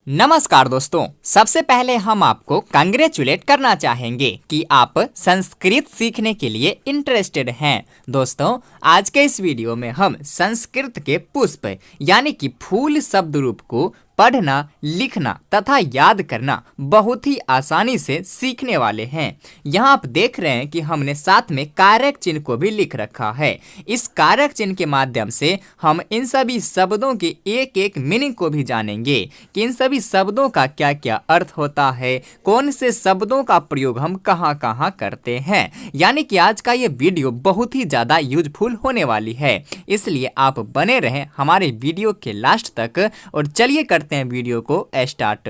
नमस्कार दोस्तों, सबसे पहले हम आपको कांग्रेचुलेट करना चाहेंगे कि आप संस्कृत सीखने के लिए इंटरेस्टेड हैं। दोस्तों, आज के इस वीडियो में हम संस्कृत के पुष्प यानी कि फूल शब्द रूप को पढ़ना, लिखना तथा याद करना बहुत ही आसानी से सीखने वाले हैं। यहाँ आप देख रहे हैं कि हमने साथ में कारक चिन्ह को भी लिख रखा है। इस कारक चिन्ह के माध्यम से हम इन सभी शब्दों के एक एक मीनिंग को भी जानेंगे कि इन सभी शब्दों का क्या क्या अर्थ होता है, कौन से शब्दों का प्रयोग हम कहाँ कहाँ करते हैं। यानी कि आज का ये वीडियो बहुत ही ज़्यादा यूजफुल होने वाली है, इसलिए आप बने रहें हमारे वीडियो के लास्ट तक। और चलिए करते हैं वीडियो को स्टार्ट।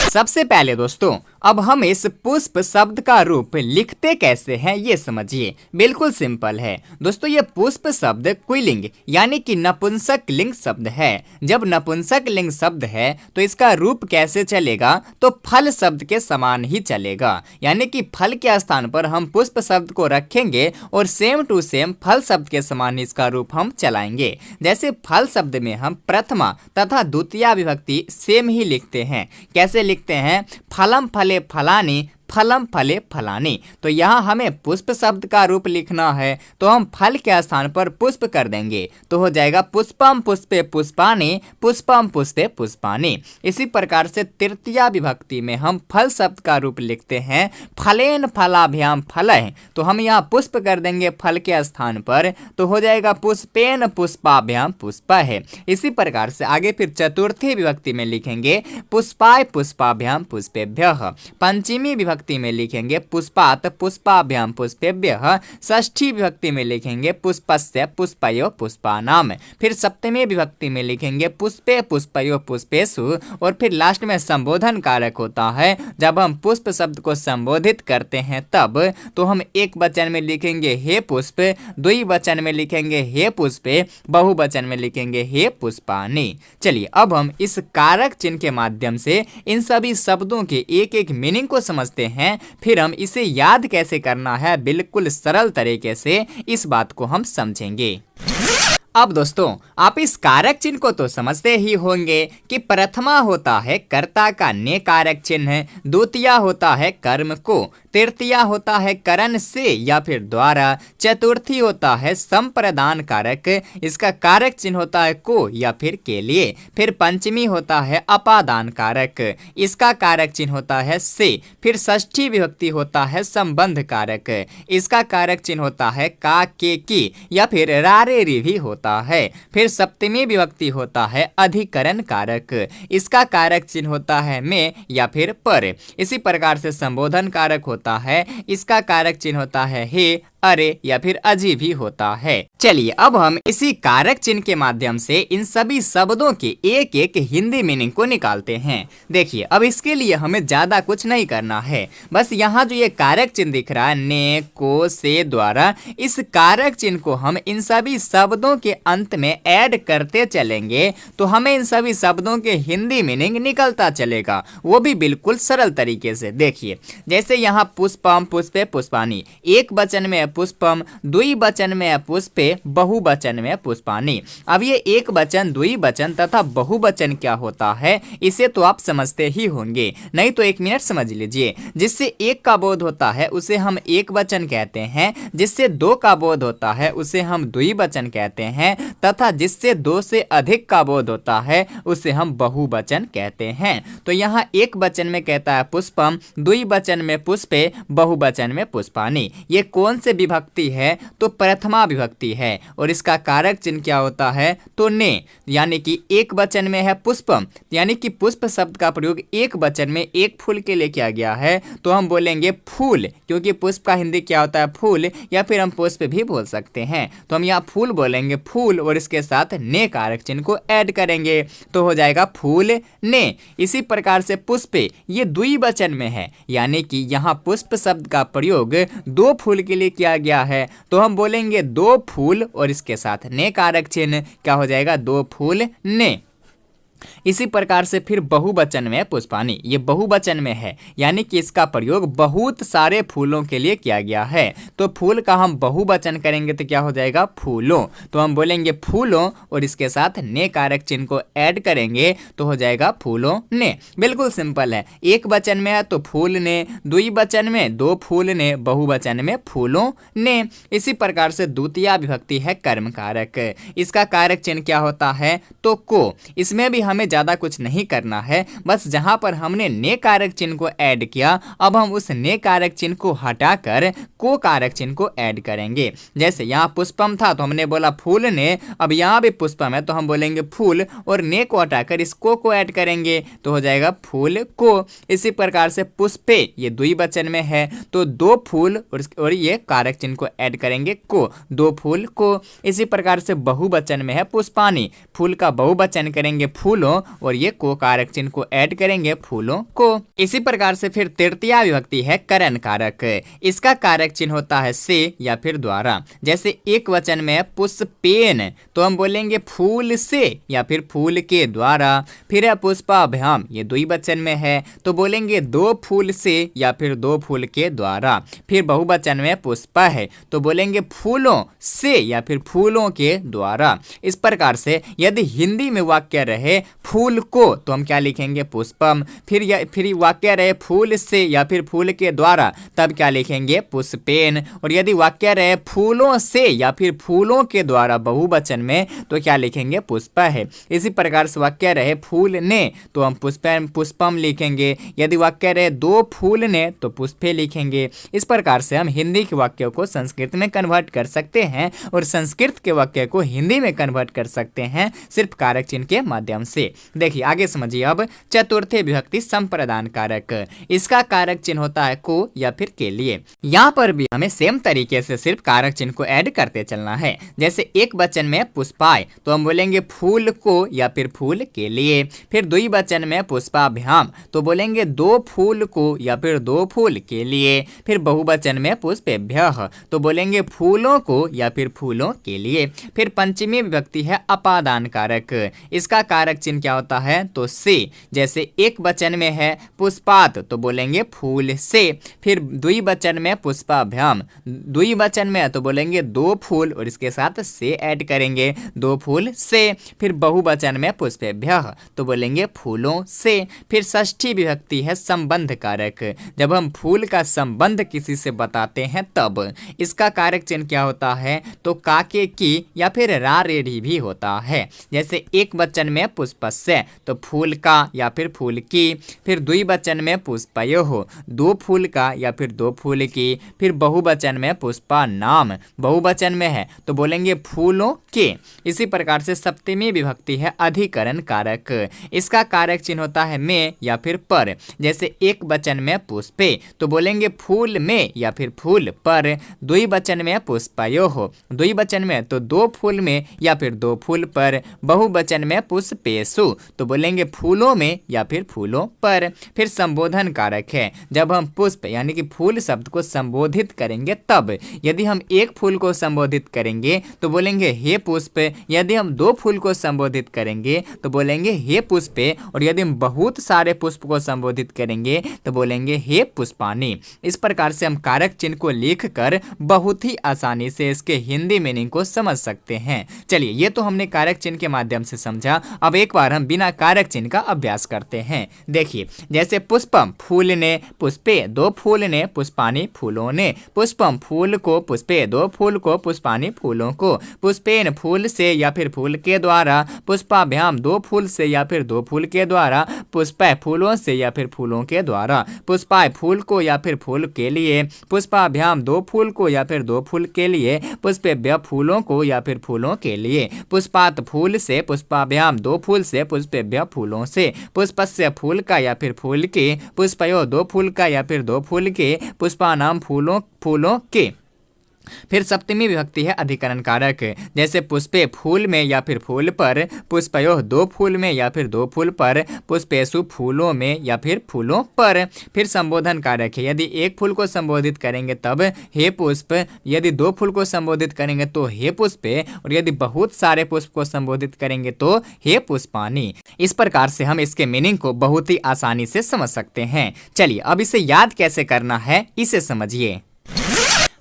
सबसे पहले दोस्तों, अब हम इस पुष्प शब्द का रूप लिखते कैसे हैं ये समझिए। बिल्कुल सिंपल है दोस्तों, ये पुष्प शब्द पुल्लिंग यानी कि नपुंसक लिंग शब्द है। जब नपुंसक लिंग शब्द है तो इसका रूप कैसे चलेगा, तो फल शब्द के समान ही चलेगा। यानी कि फल के स्थान पर हम पुष्प शब्द को रखेंगे और सेम टू सेम फल शब्द के समान इसका रूप हम चलाएंगे। जैसे फल शब्द में हम प्रथमा तथा द्वितीया विभक्ति सेम ही लिखते हैं। कैसे लिखते हैं? फलम फले फलानी, फलम फले फलानी। तो यहाँ हमें पुष्प शब्द का रूप लिखना है तो हम फल के स्थान पर पुष्प कर देंगे, तो हो जाएगा पुष्पम पुष्पे पुष्पानि, पुष्पम पुष्पे पुष्पानि। इसी प्रकार से तृतीया विभक्ति में हम फल शब्द का रूप लिखते हैं फलेन फलाभ्याम फलः, तो हम यहाँ पुष्प कर देंगे फल के स्थान पर, तो हो जाएगा पुष्पेन पुष्पाभ्याम पुष्पः। इसी प्रकार से आगे फिर चतुर्थी विभक्ति में लिखेंगे पुष्पाय पुष्पाभ्याम पुष्पेभ्यः। पंचमी विभक्ति में लिखेंगे पुष्पात पुष्पाभ्याम पुष्पेभ्यः। षष्ठी विभक्ति में लिखेंगे पुष्पस्य पुष्पयो पुष्पानाम। फिर सप्तमी विभक्ति में लिखेंगे पुष्पे पुष्पयो पुष्पेषु। और फिर लास्ट में संबोधन कारक होता है, जब हम पुष्प शब्द को संबोधित करते हैं तब तो हम एक वचन में लिखेंगे हे पुष्प, द्विवचन में लिखेंगे हे पुष्पे, बहुवचन में लिखेंगे हे पुष्पानि। चलिए अब हम इस कारक चिन्ह के माध्यम से इन सभी शब्दों के एक एक मीनिंग को समझते हैं। फिर हम इसे याद कैसे करना है बिल्कुल सरल तरीके से, इस बात को हम समझेंगे। अब दोस्तों, आप इस कारक चिन्ह को तो समझते ही होंगे कि प्रथमा होता है कर्ता का ने कारक चिन्ह, द्वितीया होता है कर्म को, तृतीया होता है करण से या फिर द्वारा, चतुर्थी होता है संप्रदान कारक, इसका कारक चिन्ह होता है को या फिर के लिए। फिर पंचमी होता है अपादान कारक, इसका कारक चिन्ह होता है से। फिर षष्ठी विभक्ति होता है संबंध कारक, इसका कारक चिन्ह होता है का के की या फिर रारे री भी होता है। फिर सप्तमी विभक्ति होता है अधिकरण कारक, इसका कारक चिन्ह होता है में या फिर पर। इसी प्रकार से संबोधन कारक होता है, इसका कारक चिन्ह होता है हे, अरे या फिर अजी भी होता है। चलिए अब हम इसी कारक चिन्ह के माध्यम से इन सभी शब्दों के एक एक हिंदी मीनिंग को निकालते हैं। देखिए अब इसके लिए हमें ज्यादा कुछ नहीं करना है, बस यहाँ जो ये कारक चिन्ह दिख रहा है ने, को, से द्वारा, इस कारक चिन्ह को हम इन सभी शब्दों के अंत में ऐड करते चलेंगे तो हमें इन सभी शब्दों के हिंदी मीनिंग निकलता चलेगा, वो भी बिल्कुल सरल तरीके से। देखिए जैसे यहाँ पुष्पम पुष्पे पुष्पानि, एक वचन में पुष्पम, द्विवचन में पुष्पे, बहुवचन में पुष्पानि। अब ये एक वचन, द्विवचन तथा बहुवचन क्या होता है इसे तो आप समझते ही होंगे, नहीं तो एक मिनट समझ लीजिए। जिससे एक का बोध होता है उसे हम एक वचन कहते हैं, जिससे दो का बोध होता है उसे हम द्विवचन कहते हैं, तथा जिससे दो से अधिक का बोध होता है उसे हम बहुवचन कहते हैं। तो यहाँ एक वचन में कहता है पुष्पम, द्विवचन में पुष्पे, बहुवचन में पुष्पानि। ये कौन से विभक्ति है? तो प्रथमा विभक्ति है। और इसका कारक चिन्ह क्या होता है? तो ने, यानी कि एक वचन में है पुष्पम, यानी कि पुष्प शब्द का प्रयोग एक वचन में एक फूल के लिए किया गया है, तो हम बोलेंगे फूल, क्योंकि पुष्प का हिंदी क्या होता है? फूल, या फिर हम पुष्प भी बोल सकते हैं। तो हम यहाँ फूल बोलेंगे फूल और इसके साथ ने कारक चिन्ह को ऐड करेंगे तो हो जाएगा फूल ने। इसी प्रकार से पुष्पे, ये द्विवचन में है, यानी कि यहाँ पुष्प शब्द का प्रयोग दो फूल के लिए किया गया है, तो हम बोलेंगे दो फूल और इसके साथ ने कारक चिन्ह क्या हो जाएगा? दो फूल ने। इसी प्रकार से फिर बहुवचन में पुष्पाणि, ये बहुवचन में है, यानी कि इसका प्रयोग बहुत सारे फूलों के लिए किया गया है। तो फूल का हम बहुवचन करेंगे तो क्या हो जाएगा, फूलों। तो हम बोलेंगे फूलों और इसके साथ ने कारक चिन्ह को ऐड करेंगे तो हो जाएगा फूलों ने। बिल्कुल सिंपल है, एक वचन में है तो फूल ने, द्विवचन में दो फूल ने, बहुवचन में फूलों ने। इसी प्रकार से द्वितीया विभक्ति है कर्म कारक, इसका कारक चिन्ह क्या होता है, तो को। इसमें भी हमें ज्यादा कुछ नहीं करना है, बस जहां पर हमने ने कारक चिन्ह को ऐड किया, अब हम उस ने कारक चिन्ह को हटाकर को कारक चिन्ह को ऐड करेंगे। जैसे यहाँ पुष्पम था तो हमने बोला फूल ने, अब यहाँ भी पुष्पम है तो हम बोलेंगे फूल और ने को हटाकर इस को ऐड करेंगे तो हो जाएगा फूल को। इसी प्रकार से पुष्पे, ये द्विवचन में है तो दो फूल और ये कारक चिन्ह को ऐड करेंगे को, दो फूल को। इसी प्रकार से बहुवचन में है पुष्पाणि, फूल का बहुवचन करेंगे फूलों और ये को कारक चिन्ह को ऐड करेंगे फूलों को। इसी प्रकार से फिर तृतीया विभक्ति है करण कारक, इसका कारक चिन्ह होता है से या फिर द्वारा। जैसे एक वचन में है पुष्पेन तो हम बोलेंगे फूल से या फिर फूल के द्वारा। फिर है पुष्पाभ्याम, ये द्विवचन में है तो बोलेंगे दो फूल से या फिर दो फूल के द्वारा। फिर बहुवचन में पुष्प है तो बोलेंगे फूलों से या फिर फूलों के द्वारा। इस प्रकार से यदि हिंदी में वाक्य रहे फूल को तो हम क्या लिखेंगे पुष्पम, फिर वाक्य रहे फूल से या फिर फूल के द्वारा तब क्या लिखेंगे पुष्पेन, और यदि वाक्य रहे फूलों से या फिर फूलों के द्वारा बहुवचन में तो क्या लिखेंगे पुष्प है। इसी प्रकार से वाक्य रहे फूल ने तो हम पुष्पम लिखेंगे, यदि वाक्य रहे दो फूल ने तो पुष्पे लिखेंगे। इस प्रकार से हम हिंदी के वाक्यों को संस्कृत में कन्वर्ट कर सकते हैं और संस्कृत के वाक्य को हिंदी में कन्वर्ट कर सकते हैं सिर्फ कारक चिन्ह के माध्यम से। देखिए आगे समझिए अब चतुर्थी विभक्ति संप्रदान कारक, इसका कारक चिन्ह होता है को या फिर के लिए। यहाँ पर भी हमें सेम तरीके से सिर्फ कारक चिन्ह को ऐड करते चलना है। जैसे एक वचन में पुष्पाय तो हम बोलेंगे फूल को या फिर फूल के लिए। फिर द्विवचन में पुष्पाभ्याम तो बोलेंगे दो फूल को या फिर दो फूल के लिए। फिर बहुवचन में पुष्पेभ्यः तो बोलेंगे फूलों को या फिर फूलों के लिए। फिर पंचमी विभक्ति है अपादान कारक, इसका कारक चिन्ह क्या होता है तो से। जैसे एक वचन में है पुष्पात तो बोलेंगे फूल से। फिर द्विवचन में पुष्पाभ्याम, द्विवचन में तो बोलेंगे दो फूल और इसके साथ से ऐड करेंगे दो फूल से। फिर बहुवचन में पुष्पेभ्यः तो बोलेंगे फूलों से। फिर षष्ठी विभक्ति है संबंध कारक, जब हम फूल का संबंध किसी से बताते हैं तब इसका कारक चिन्ह क्या होता है तो काके की या फिर रा रेढ़ी भी होता है। जैसे एक वचन में पुष्पस्य तो फूल का या फिर फूल की। फिर द्विवचन में पुष्पयोः दो फूल का या फिर दो फूल की। फिर बहुवचन में पुष्पा नाम, बहुवचन में है तो बोलेंगे फूलों के। इसी प्रकार से सप्तमी विभक्ति है अधिकरण कारक, इसका कारक चिन्ह होता है में या फिर पर। जैसे एक वचन में पुष्पे तो बोलेंगे फूल में या फिर फूल पर। द्विवचन में पुष्पयोः, द्विवचन में तो दो फूल में या फिर दो फूल पर। बहुवचन में पुष्पेषु तो बोलेंगे फूलों में या फिर फूलों पर। फिर संबोधन कारक है, जब हम पुष्प यानी कि फूल शब्द को संबोधित करेंगे तब। यदि हम एक फूल को संबोधित करेंगे तो बोलेंगे हे पुष्प, यदि हम दो फूल को संबोधित करेंगे तो बोलेंगे हे पुष्पे, और यदि हम बहुत सारे पुष्प को संबोधित करेंगे तो बोलेंगे हे पुष्पाणि। इस प्रकार से हम कारक चिन्ह को लिखकर बहुत ही आसानी से इसके हिंदी मीनिंग को समझ सकते हैं। चलिए ये तो हमने कारक चिन्ह के माध्यम से समझा, अब एक बार हम बिना कारक चिन्ह का अभ्यास करते हैं। देखिए जैसे पुष्पम फूल ने, पुष्पे दो फूल ने, पुष्पाणि फूलों ने। पुष्पम फूल को, पुष्पे दो फूल को, पुष्पाणि फूलों को। पुष्पेन फूल से या फिर फूल के द्वारा। पुष्पाभ्याम दो फूल से या फिर दो फूल के द्वारा। पुष्पय फूलों से या फिर फूलों के द्वारा। पुष्पाय फूल को या फिर फूल के लिए। पुष्पाभ्याम दो फूल को या फिर दो फूल के लिए। पुष्पेभ्य फूलों को या फिर फूलों के लिए। पुष्पात फूल से, पुष्पाभ्याम दो फूल से, पुष्पेभ्य फूलों से। पुष्पस्य फूल का या फिर फूल के। पुष्पयो दो फूल का या फिर दो फूल के। पुष्पानाम फूलों के। फिर सप्तमी विभक्ति है अधिकरण कारक, जैसे पुष्पे फूल में या फिर फूल पर, पुष्पयोः दो फूल में या फिर दो फूल पर, पुष्पेषु फूलों में या फिर फूलों पर। फिर संबोधन कारक है, यदि एक फूल को संबोधित करेंगे तब हे पुष्प, यदि दो फूल को संबोधित करेंगे तो हे पुष्पे, और यदि बहुत सारे पुष्प को संबोधित करेंगे तो हे पुष्पाणि। इस प्रकार से हम इसके मीनिंग को बहुत ही आसानी से समझ सकते हैं। चलिए अब इसे याद कैसे करना है इसे समझिए।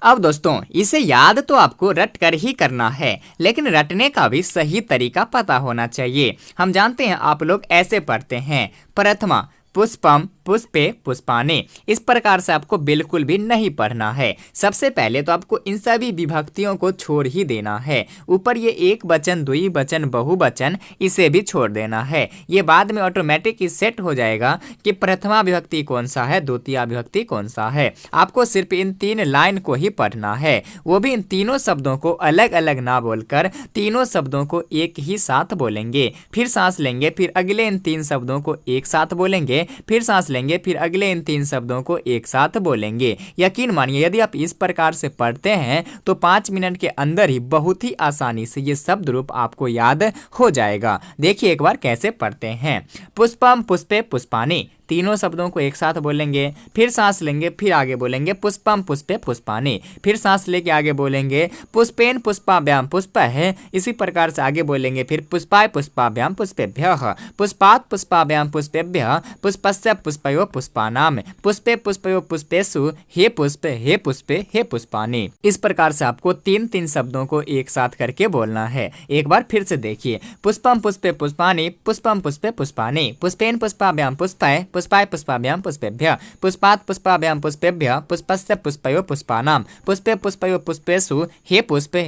अब दोस्तों इसे याद तो आपको रट कर ही करना है, लेकिन रटने का भी सही तरीका पता होना चाहिए। हम जानते हैं आप लोग ऐसे पढ़ते हैं, प्रथमा पुष्पम पुष्पे पुष्पाणि। इस प्रकार से आपको बिल्कुल भी नहीं पढ़ना है। सबसे पहले तो आपको इन सभी विभक्तियों को छोड़ ही देना है। ऊपर ये एक वचन, द्विवचन, बहुवचन, इसे भी छोड़ देना है। ये बाद में ऑटोमेटिक ही सेट हो जाएगा कि प्रथमा विभक्ति कौन सा है, द्वितीय विभक्ति कौन सा है। आपको सिर्फ इन 3 लाइन को ही पढ़ना है, वो भी इन तीनों शब्दों को अलग अलग ना बोलकर तीनों शब्दों को एक ही साथ बोलेंगे। फिर सांस लेंगे, फिर अगले इन 3 शब्दों को एक साथ बोलेंगे, फिर सांस लेंगे, फिर अगले इन 3 शब्दों को एक साथ बोलेंगे। यकीन मानिए यदि आप इस प्रकार से पढ़ते हैं तो 5 मिनट के अंदर ही बहुत ही आसानी से ये शब्द रूप आपको याद हो जाएगा। देखिए एक बार कैसे पढ़ते हैं। पुष्पम पुष्पे पुष्पाणि, तीनों शब्दों को एक साथ बोलेंगे, फिर सांस लेंगे, फिर आगे बोलेंगे पुष्पम पुष्पे पुष्पाणि, फिर सांस लेके आगे बोलेंगे पुष्पेन पुष्पाभ्याम पुष्प है, इसी प्रकार से आगे बोलेंगे, फिर पुष्पाय पुष्पाभ्याम पुष्पेभ्यः, पुष्पात् पुष्पाभ्याम पुष्पेभ्यः, पुष्पस्य पुष्पयो पुष्पानाम, पुष्पे पुष्पयो पुष्पेषु हे पुष्प हे पुष्पे हे पुष्पाणि। इस प्रकार से आपको 3-3 शब्दों को एक साथ करके बोलना है। एक बार फिर से देखिए, पुष्पम पुष्पे पुष्पाणि, पुष्पम पुष्पे पुष्पाणि, पुष्पेन पुष्पाभ्याम पुष्पाय, पुष्पाय पुष्पाभ्याम पुष्पेभ्यः, पुष्पात् पुष्पाभ्याम पुष्पेभ्यः, पुष्पस्य पुष्पयो पुष्पानाम, पुष्पे पुष्पयो पुष्पेषु हे पुष्पे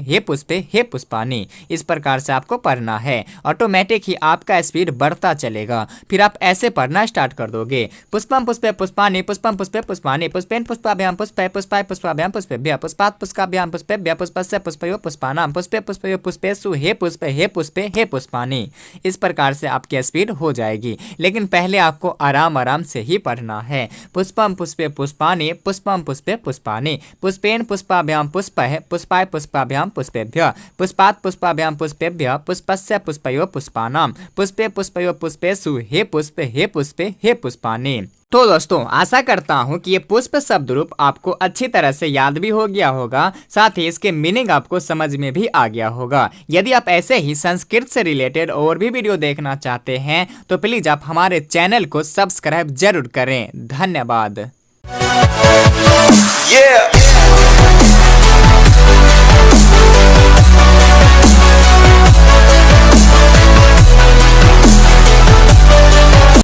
हे पुष्पाणि। इस प्रकार से आपको पढ़ना है। ऑटोमेटिक ही आपका स्पीड बढ़ता चलेगा। फिर आप ऐसे पढ़ना स्टार्ट कर दोगे, पुष्पम पुष्पे पुष्पाणि, पुष्पम पुष्पे पुष्पाणि, पुष्पेन पुष्पाभ्याम पुष्पे, पुष्पाय पुष्पाभ्याम पुष्पेभ्यः, पुष्पात् पुष्पाभ्याम पुष्पेभ्यः, पुष्पस्य पुष्पयो पुष्पानाम, पुष्पे पुष्पयो पुष्पेषु हे पुष्पे हे पुष्पाणि। इस प्रकार से आपकी स्पीड हो जाएगी, लेकिन पहले आपको आराम से ही पढ़ना है। पुष्पम पुष्पे पुष्पाणि, पुष्पम पुष्पे पुष्पाणि, पुष्पेन पुष्पाभ्याम पुष्पः, पुष्पाय पुष्पाभ्याम पुष्पेभ्यः, पुष्पात् पुष्पाभ्याम पुष्पेभ्यः, पुष्पस्य पुष्पयो पुष्पानाम, पुष्पे पुष्पयो पुष्पेषु हे पुष्पे हे पुष्पाणि। तो दोस्तों आशा करता हूँ कि ये पुष्प शब्द रूप आपको अच्छी तरह से याद भी हो गया होगा, साथ ही इसके मीनिंग आपको समझ में भी आ गया होगा। यदि आप ऐसे ही संस्कृत से रिलेटेड और भी वीडियो देखना चाहते हैं तो प्लीज आप हमारे चैनल को सब्सक्राइब जरूर करें। धन्यवाद।